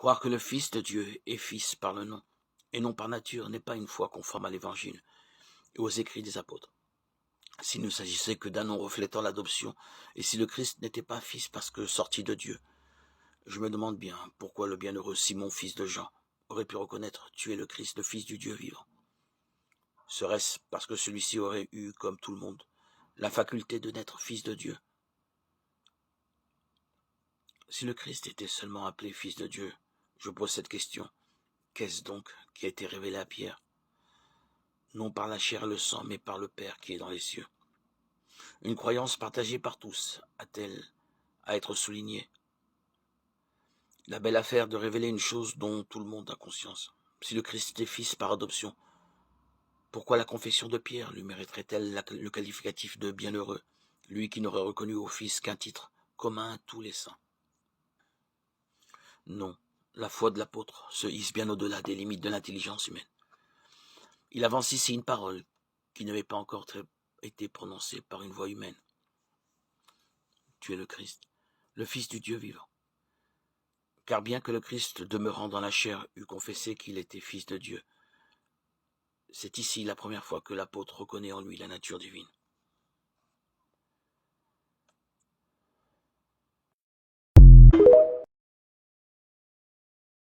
Croire que le Fils de Dieu est Fils par le nom, et non par nature, n'est pas une foi conforme à l'Évangile et aux écrits des apôtres. S'il ne s'agissait que d'un nom reflétant l'adoption, et si le Christ n'était pas Fils parce que sorti de Dieu, je me demande bien pourquoi le bienheureux Simon, fils de Jean, aurait pu reconnaître « Tu es le Christ, le Fils du Dieu vivant ». Serait-ce parce que celui-ci aurait eu, comme tout le monde, la faculté de naître Fils de Dieu? Si le Christ était seulement appelé Fils de Dieu, je pose cette question. Qu'est-ce donc qui a été révélé à Pierre? Non par la chair et le sang, mais par le Père qui est dans les cieux. Une croyance partagée par tous a-t-elle à être soulignée? La belle affaire de révéler une chose dont tout le monde a conscience. Si le Christ est Fils par adoption, pourquoi la confession de Pierre lui mériterait-elle le qualificatif de bienheureux, lui qui n'aurait reconnu au Fils qu'un titre commun à tous les saints? Non, la foi de l'apôtre se hisse bien au-delà des limites de l'intelligence humaine. Il avance ici une parole qui n'avait pas encore été prononcée par une voix humaine. Tu es le Christ, le Fils du Dieu vivant. Car bien que le Christ, demeurant dans la chair, eût confessé qu'il était Fils de Dieu, c'est ici la première fois que l'apôtre reconnaît en lui la nature divine.